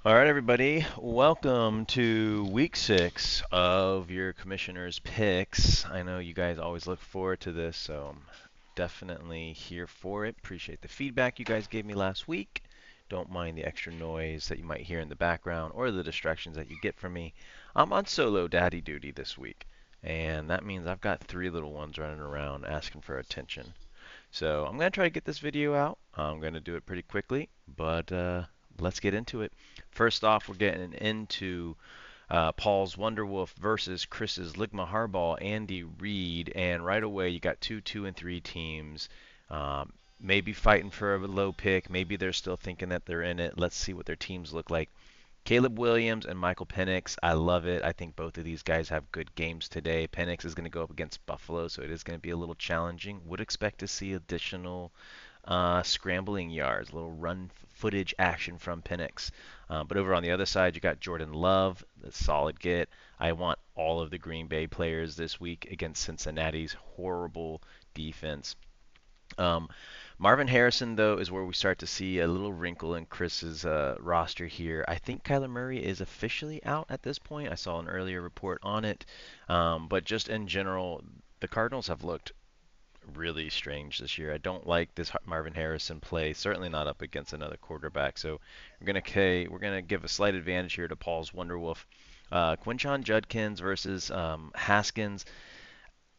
All right, everybody, welcome to week 6 of your commissioner's picks. I know you guys always look forward to this, so I'm definitely here for it. Appreciate the feedback you guys gave me last week. Don't mind the extra noise that you might hear in the background or the distractions that you get from me. I'm on solo daddy duty this week, and that means I've got 3 little ones running around asking for attention. So I'm going to try to get this video out. I'm going to do it pretty quickly, but let's get into it. First off, we're getting into Paul's Wonderwolf versus Chris's Ligma Harball, Andy Reid, and right away you got 2, 2, and 3 teams. Maybe fighting for a low pick. Maybe they're still thinking that they're in it. Let's see what their teams look like. Caleb Williams and Michael Penix, I love it. I think both of these guys have good games today. Penix is going to go up against Buffalo, so it is going to be a little challenging. Would expect to see additional scrambling yards, a little run footage action from Penix. But over on the other side, you got Jordan Love, the solid get. I want all of the Green Bay players this week against Cincinnati's horrible defense. Um, Marvin Harrison, though, is where we start to see a little wrinkle in Chris's roster here. I think Kyler Murray is officially out at this point. I saw an earlier report on it. But just in general, the Cardinals have looked really strange this year. I don't like this Marvin Harrison play, certainly not up against another quarterback. So we're gonna give a slight advantage here to Paul's Wonderwolf. Quinshon Judkins versus Haskins.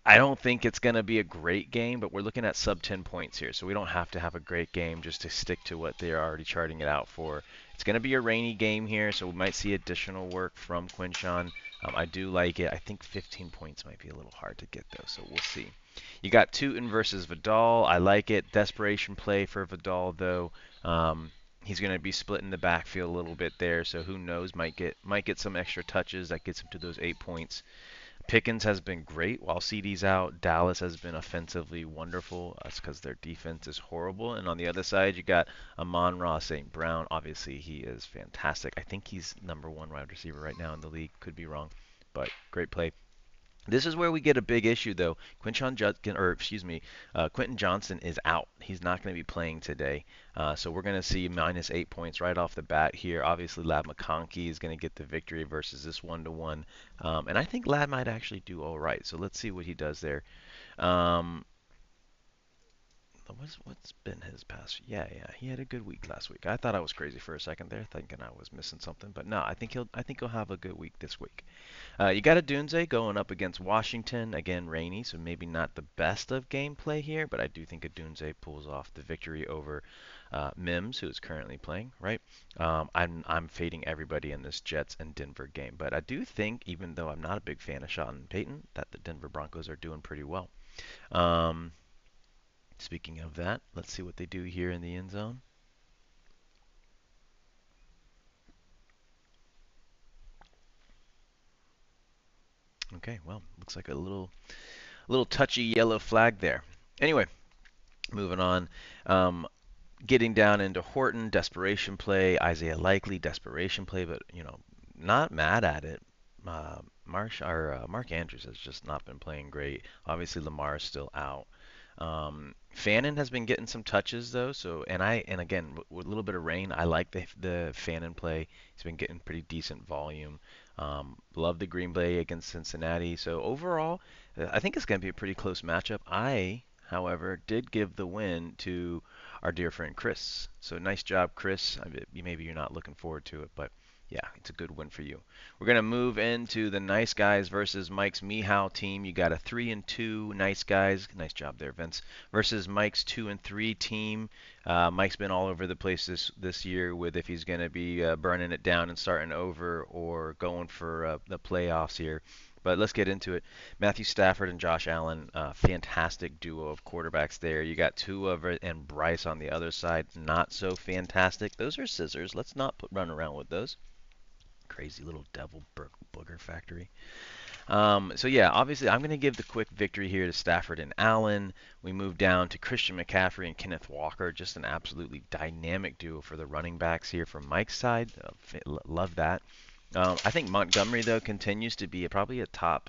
I don't think it's going to be a great game, but we're looking at sub 10 points here, so we don't have to have a great game just to stick to what they're already charting it out for. It's going to be a rainy game here, so we might see additional work from Quinshon. I do like it. I think 15 points might be a little hard to get, though, so we'll see. You got Tootin versus Vidal. I like it. Desperation play for Vidal, though. He's going to be splitting the backfield a little bit there, so who knows? Might get some extra touches that gets him to those 8 points. Pickens has been great while CD's out. Dallas has been offensively wonderful. That's because their defense is horrible. And on the other side, you got Amon-Ra St. Brown. Obviously, he is fantastic. I think he's #1 wide receiver right now in the league. Could be wrong, but great play. This is where we get a big issue, though. Quentin Johnson is out. He's not going to be playing today, so we're going to see -8 points right off the bat here. Obviously, Lab McConkey is going to get the victory versus this 1-to-1, and I think Lab might actually do all right. So let's see what he does there. Um, what's been his past? Yeah, he had a good week last week. I thought I was crazy for a second there, thinking I was missing something, but no, I think he'll have a good week this week. You got a Dunze going up against Washington. Again, rainy, so maybe not the best of gameplay here, but I do think a Dunze pulls off the victory over Mims, who is currently playing, right? I'm fading everybody in this Jets and Denver game, but I do think, even though I'm not a big fan of Sean Payton, that the Denver Broncos are doing pretty well. Um, Speaking of that, let's see what they do here in the end zone. Okay, well, looks like a little touchy yellow flag there. Anyway, moving on. Getting down into Horton, desperation play. Isaiah Likely, desperation play, but not mad at it. Mark Andrews has just not been playing great. Obviously, Lamar is still out. Fannin has been getting some touches though, so and again with a little bit of rain, I like the Fannin play. He's been getting pretty decent volume. Love the Green Bay against Cincinnati. So overall, I think it's going to be a pretty close matchup. I, however, did give the win to our dear friend Chris. So nice job, Chris. Maybe you're not looking forward to it, but yeah, it's a good win for you. We're going to move into the Nice Guys versus Mike's Mehow team. You got a 3-2 Nice Guys. Nice job there, Vince. Versus Mike's 2-3 team. Mike's been all over the place this year with if he's going to be burning it down and starting over or going for the playoffs here. But let's get into it. Matthew Stafford and Josh Allen, fantastic duo of quarterbacks there. You got Tua and Bryce on the other side, not so fantastic. Those are scissors. Let's not run around with those. Crazy little devil booger factory. So yeah, obviously I'm going to give the quick victory here to Stafford and Allen. We move down to Christian McCaffrey and Kenneth Walker, just an absolutely dynamic duo for the running backs here from Mike's side. Love that. I think Montgomery though continues to be probably a top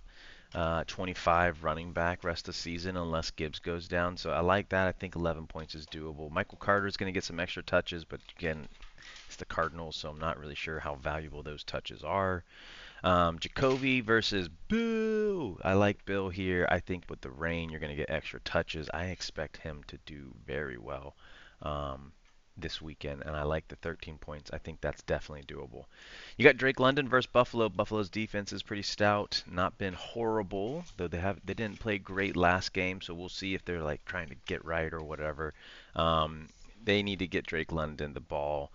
25 running back rest of the season unless Gibbs goes down. So I like that. I think 11 points is doable. Michael Carter is going to get some extra touches, but again, against the Cardinals, so I'm not really sure how valuable those touches are. Jacoby versus Boo. I like Bill here. I think with the rain, you're going to get extra touches. I expect him to do very well this weekend, and I like the 13 points. I think that's definitely doable. You got Drake London versus Buffalo. Buffalo's defense is pretty stout. Not been horrible, though they didn't play great last game, so we'll see if they're like trying to get right or whatever. Um, they need to get Drake London the ball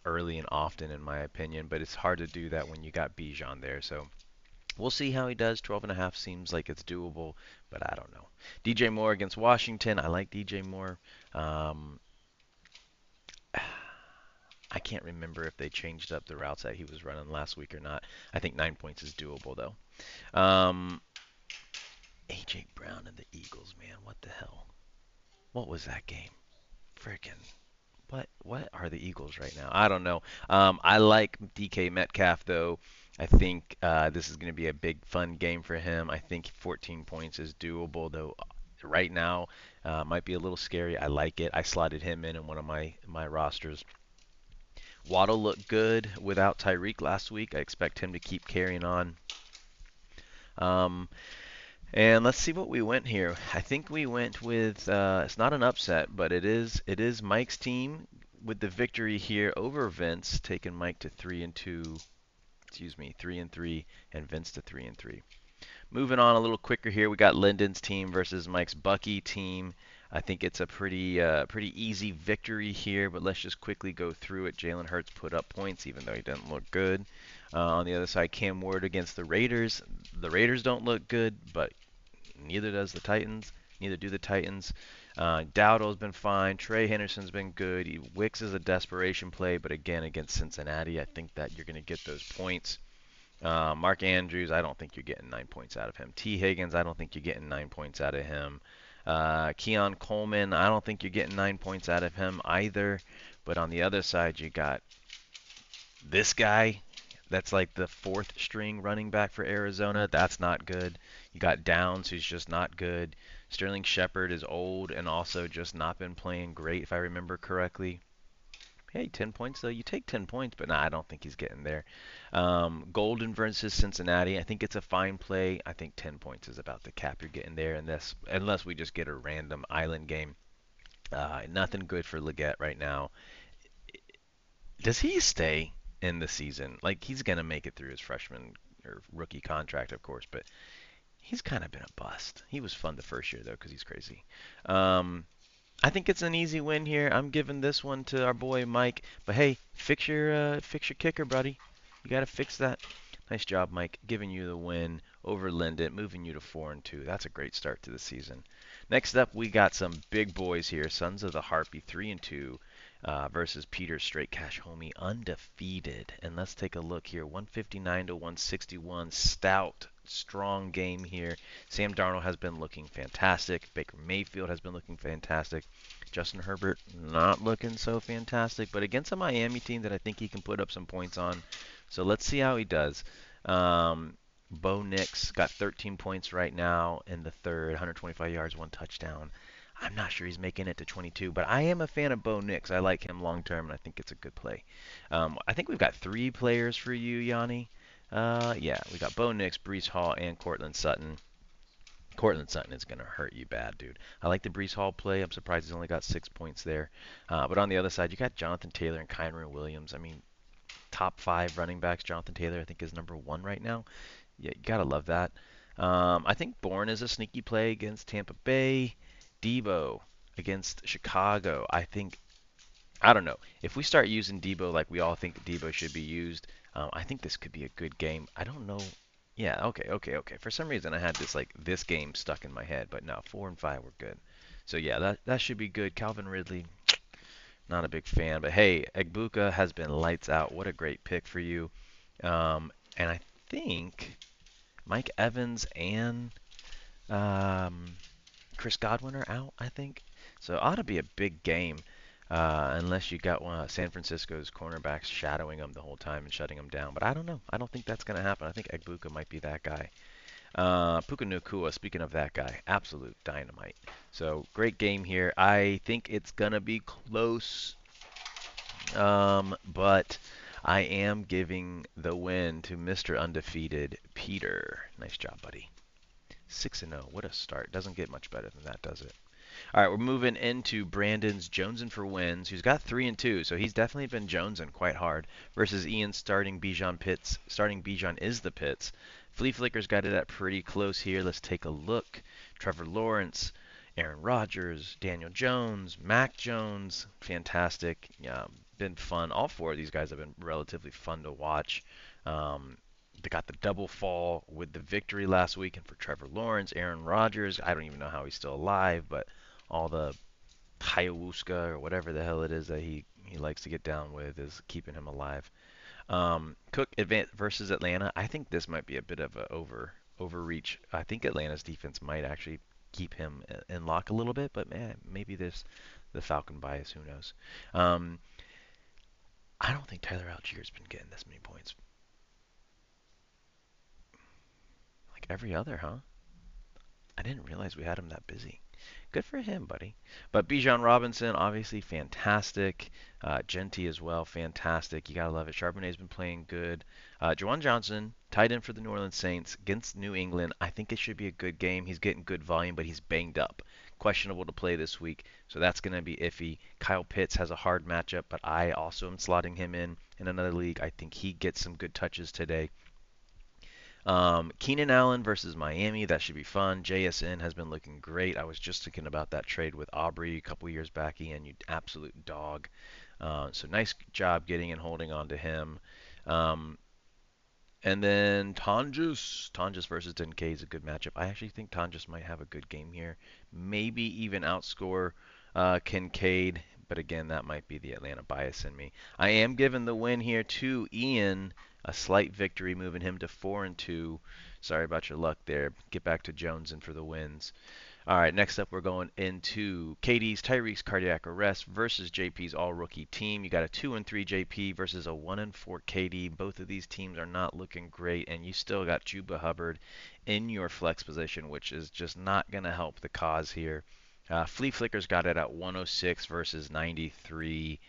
early and often, in my opinion. But it's hard to do that when you got Bijan there. So we'll see how he does. 12.5 seems like it's doable, but I don't know. DJ Moore against Washington. I like DJ Moore. Um, I can't remember if they changed up the routes that he was running last week or not. I think 9 points is doable though. AJ Brown and the Eagles, man, what the hell? What was that game? Freaking what are the Eagles right now? I don't know. I like DK Metcalf though. I think this is going to be a big fun game for him. I think 14 points is doable though. Right now, might be a little scary. I like it. I slotted him in one of my rosters. Waddle looked good without Tyreek last week. I expect him to keep carrying on. Um, and let's see what we went here. I think we went with it's not an upset, but it is Mike's team with the victory here over Vince, taking Mike to 3-2. Excuse me, 3-3, and Vince to 3-3. Moving on a little quicker here, we got Lyndon's team versus Mike's Bucky team. I think it's a pretty easy victory here, but let's just quickly go through it. Jalen Hurts put up points, even though he didn't look good. On the other side, Cam Ward against the Raiders. The Raiders don't look good, but neither does the Titans. Neither do the Titans. Dowdle's been fine. Trey Henderson's been good. Wicks is a desperation play, but again, against Cincinnati, I think that you're going to get those points. Mark Andrews, I don't think you're getting 9 points out of him. T. Higgins, I don't think you're getting 9 points out of him. Keon Coleman, I don't think you're getting 9 points out of him either. But on the other side, you got this guy. That's like the fourth string running back for Arizona. That's not good. You got Downs, who's just not good. Sterling Shepard is old and also just not been playing great, if I remember correctly. Hey, 10 points though. You take 10 points, but nah, I don't think he's getting there. Golden versus Cincinnati. I think it's a fine play. I think 10 points is about the cap you're getting there, unless we just get a random island game. Nothing good for Leggett right now. Does he stay in the season? Like, he's gonna make it through his freshman or rookie contract, of course, but he's kind of been a bust. He was fun the first year though, because he's crazy. I think it's an easy win here. I'm giving this one to our boy Mike. But hey, fix your kicker, buddy. You got to fix that. Nice job, Mike. Giving you the win over Linden, moving you to 4-2. That's a great start to the season. Next up, we got some big boys here. Sons of the Harpy, 3-2 versus Peter's Straight Cash Homie, undefeated. And let's take a look here. 159 to 161. Stout, strong game here. Sam Darnold has been looking fantastic. Baker Mayfield has been looking fantastic. Justin Herbert not looking so fantastic, but against a Miami team that I think he can put up some points on. So let's see how he does. Bo Nix got 13 points right now in the third, 125 yards, 1 touchdown. I'm not sure he's making it to 22, but I am a fan of Bo Nix. I like him long term, and I think it's a good play. I think we've got 3 players for you, Yanni. Yeah, we got Bo Nix, Breece Hall, and Cortland Sutton. Cortland Sutton is going to hurt you bad, dude. I like the Breece Hall play. I'm surprised he's only got 6 points there. But on the other side, you got Jonathan Taylor and Kyren Williams. I mean, top 5 running backs. Jonathan Taylor, I think, is number 1 right now. Yeah, you got to love that. I think Bourne is a sneaky play against Tampa Bay. Debo against Chicago. I don't know. If we start using Debo like we all think Debo should be used, I think this could be a good game. I don't know. Yeah, okay. For some reason, I had this game stuck in my head, but no, 4 and 5 were good. So yeah, that should be good. Calvin Ridley, not a big fan, but hey, Egbuka has been lights out. What a great pick for you. And I think Mike Evans and Chris Godwin are out, I think. So it ought to be a big game, unless you got one of San Francisco's cornerbacks shadowing them the whole time and shutting them down. But I don't know. I don't think that's going to happen. I think Egbuka might be that guy. Puka Nacua, speaking of that guy, absolute dynamite. So great game here. I think it's going to be close. But I am giving the win to Mr. Undefeated Peter. Nice job, buddy. 6-0. What a start. Doesn't get much better than that, does it? All right, we're moving into Brandon's Jonesing for wins, who's got 3-2, so he's definitely been jonesing quite hard. Versus Ian starting Bijan Pitts. Starting Bijan is the Pitts. Flea Flicker's got it at pretty close here. Let's take a look. Trevor Lawrence, Aaron Rodgers, Daniel Jones, Mac Jones, fantastic. Yeah, been fun. All four of these guys have been relatively fun to watch. Um, they got the double fall with the victory last week, and for Trevor Lawrence, Aaron Rodgers, I don't even know how he's still alive, but all the ayahuasca or whatever the hell it is that he likes to get down with is keeping him alive. Cook versus Atlanta. I think this might be a bit of a overreach. I think Atlanta's defense might actually keep him in lock a little bit, but man, maybe this the Falcon bias. Who knows? Um, I don't think Tyler Allgeier's been getting this many points. Like every other, huh? I didn't realize we had him that busy. Good for him, buddy. But Bijan Robinson, obviously fantastic. Genty as well, fantastic. You gotta love it. Charbonnet's been playing good. Juwan Johnson, tight end for the New Orleans Saints against New England. I think it should be a good game. He's getting good volume, but he's banged up. Questionable to play this week, so that's gonna be iffy. Kyle Pitts has a hard matchup, but I also am slotting him in another league. I think he gets some good touches today. Keenan Allen versus Miami. That should be fun. JSN has been looking great. I was just thinking about that trade with Aubrey a couple years back. Ian, you absolute dog. So nice job getting and holding on to him. Um, and then Tonjes versus Denke is a good matchup. I actually think Tonjes might have a good game here. Maybe even outscore Kincaid. But again, that might be the Atlanta bias in me. I am giving the win here to Ian. A slight victory, moving him to 4-2. Sorry about your luck there. Get back to Jones and for the wins. All right, next up we're going into KD's Tyreek's cardiac arrest versus JP's all-rookie team. You got a 2-3 JP versus a 1-4 KD. Both of these teams are not looking great, and you still got Chuba Hubbard in your flex position, which is just not going to help the cause here. Flea Flicker's got it at 106 versus 93.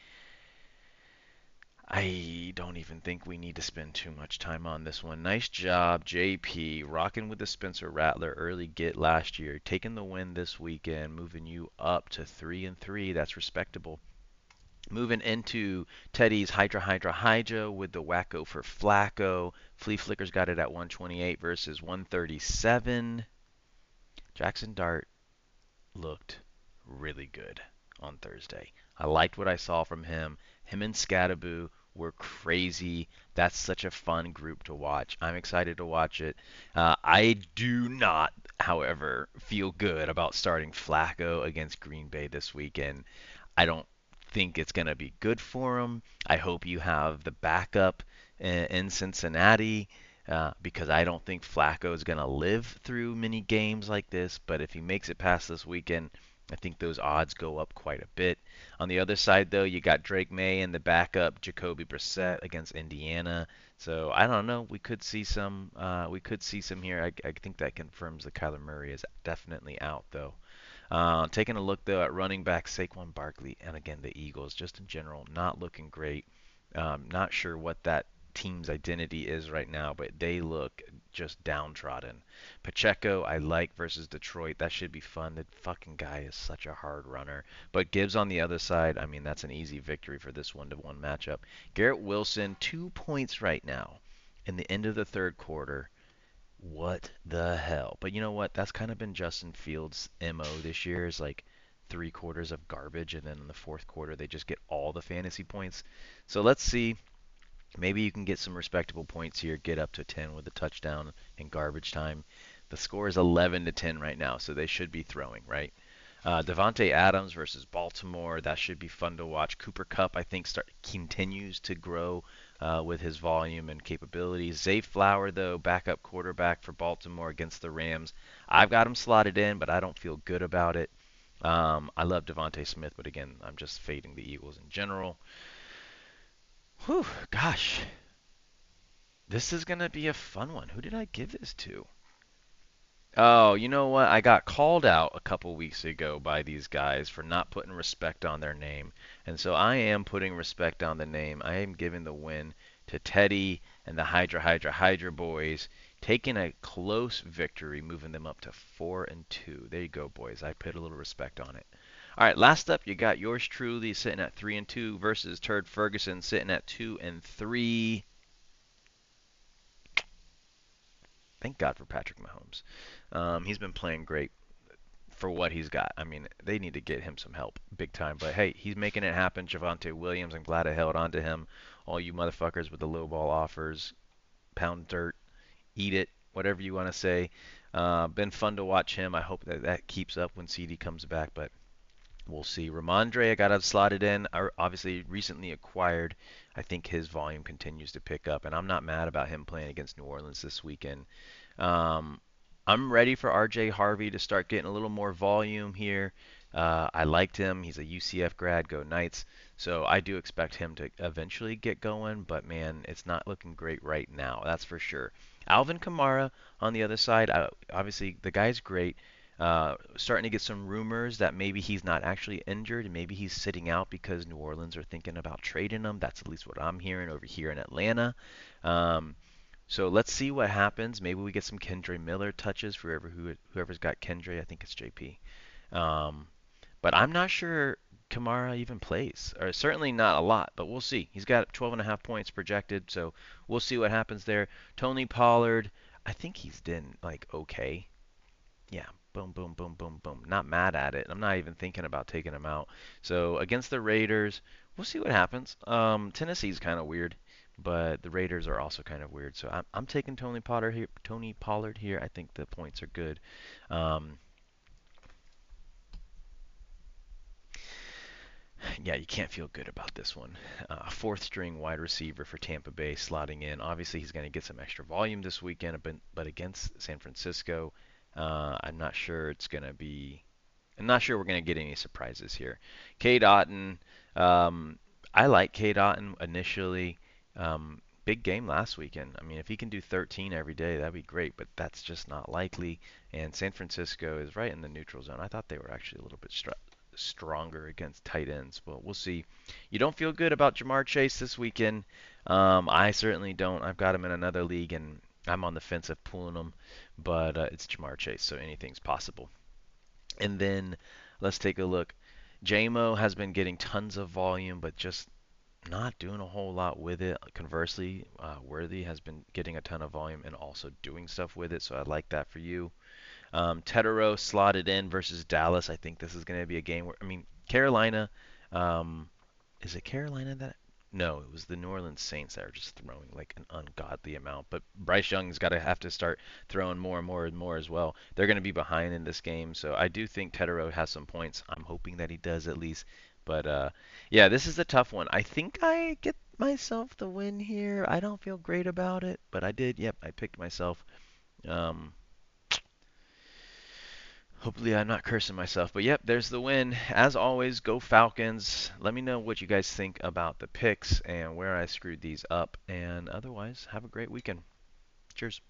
I don't even think we need to spend too much time on this one. Nice job, JP, rocking with the Spencer Rattler early get last year, taking the win this weekend, moving you up to 3-3. That's respectable. Moving into Teddy's Hydra with the Wacko for Flacco. Flea Flicker's got it at 128 versus 137. Jackson Dart looked really good on Thursday. I liked what I saw from him. Him and Scattaboo were crazy. That's such a fun group to watch. I'm excited to watch it. I do not, however, feel good about starting Flacco against Green Bay this weekend. I don't think it's going to be good for him. I hope you have the backup in Cincinnati because I don't think Flacco is going to live through many games like this. But if he makes it past this weekend, I think those odds go up quite a bit. On the other side, though, you got Drake May and the backup Jacoby Brissett against Indiana. So I don't know. We could see some. We could see some here. I think that confirms that Kyler Murray is definitely out, though. Taking a look though at running back Saquon Barkley and again the Eagles, just in general, not looking great. Not sure what that team's identity is right now, but they look just downtrodden. Pacheco, I like versus Detroit. That should be fun. The fucking guy is such a hard runner. But Gibbs on the other side, I mean, that's an easy victory for this one-to-one matchup. Garrett Wilson, 2 points right now in the end of the third quarter. What the hell? But you know what? That's kind of been Justin Fields' MO this year is like 3 quarters of garbage, and then in the fourth quarter they just get all the fantasy points. So let's see. Maybe you can get some respectable points here, get up to 10 with a touchdown in garbage time. The score is 11-10 right now, so they should be throwing, right? Devontae Adams versus Baltimore. That should be fun to watch. Cooper Kupp, I think, continues to grow with his volume and capabilities. Zay Flower, though, backup quarterback for Baltimore against the Rams. I've got him slotted in, but I don't feel good about it. I love Devontae Smith, but again, I'm just fading the Eagles in general. Whew, gosh. This is going to be a fun one. Who did I give this to? Oh, you know what? I got called out a couple weeks ago by these guys for not putting respect on their name. And so I am putting respect on the name. I am giving the win to Teddy and the Hydra boys, taking a close victory, moving them up to 4-2. There you go, boys. I put a little respect on it. All right, last up, you got yours truly sitting at 3-2 versus Turd Ferguson sitting at 2-3. Thank God for Patrick Mahomes. He's been playing great for what he's got. I mean, they need to get him some help big time. But hey, he's making it happen. Javonte Williams, I'm glad I held on to him. All you motherfuckers with the low ball offers, pound dirt, eat it, whatever you want to say. Been fun to watch him. I hope that that keeps up when CD comes back, but we'll see. Ramondre, I got to slotted in. Obviously, recently acquired. I think his volume continues to pick up, and I'm not mad about him playing against New Orleans this weekend. Um, I'm ready for RJ Harvey to start getting a little more volume here. I liked him. He's a UCF grad, go Knights. So I do expect him to eventually get going, but man, it's not looking great right now. That's for sure. Alvin Kamara on the other side, obviously the guy's great. Starting to get some rumors that maybe he's not actually injured and maybe he's sitting out because New Orleans are thinking about trading him. That's at least what I'm hearing over here in Atlanta. Um, so let's see what happens. Maybe we get some Kendre Miller touches for whoever's got Kendre. I think it's JP. Um, but I'm not sure Kamara even plays, or certainly not a lot. But we'll see. He's got 12.5 points projected, so we'll see what happens there. Tony Pollard, I think he's done like okay. Yeah, boom, boom, boom, boom, boom. Not mad at it. I'm not even thinking about taking him out. So against the Raiders, we'll see what happens. Tennessee's kind of weird, but the Raiders are also kind of weird. So I'm taking Tony Potter here. Tony Pollard here. I think the points are good. Um, yeah, you can't feel good about this one. Fourth string wide receiver for Tampa Bay slotting in. Obviously, he's going to get some extra volume this weekend, but against San Francisco, I'm not sure it's going to be. I'm not sure we're going to get any surprises here. Cade Otton, um, I like Cade Otton initially. Big game last weekend. I mean, if he can do 13 every day, that'd be great, but that's just not likely. And San Francisco is right in the neutral zone. I thought they were actually a little bit stronger against tight ends. Well, we'll see. You don't feel good about Jamar Chase this weekend. I certainly don't. I've got him in another league, and I'm on the fence of pulling him, but it's Jamar Chase, so anything's possible. And then let's take a look. JMO has been getting tons of volume, but just not doing a whole lot with it. Conversely, Worthy has been getting a ton of volume and also doing stuff with it, so I like that for you. Tetero slotted in versus Dallas. I think this is going to be a game where, I mean, Carolina, um, is it Carolina that? No, it was the New Orleans Saints that are just throwing like an ungodly amount. But Bryce Young's got to have to start throwing more and more and more as well. They're going to be behind in this game, so I do think Tetero has some points. I'm hoping that he does at least. But yeah, this is a tough one. I think I get myself the win here. I don't feel great about it, but I did. Yep, I picked myself. Um, Hopefully, I'm not cursing myself. But yep, there's the win. As always, go Falcons. Let me know what you guys think about the picks and where I screwed these up. And otherwise, have a great weekend. Cheers.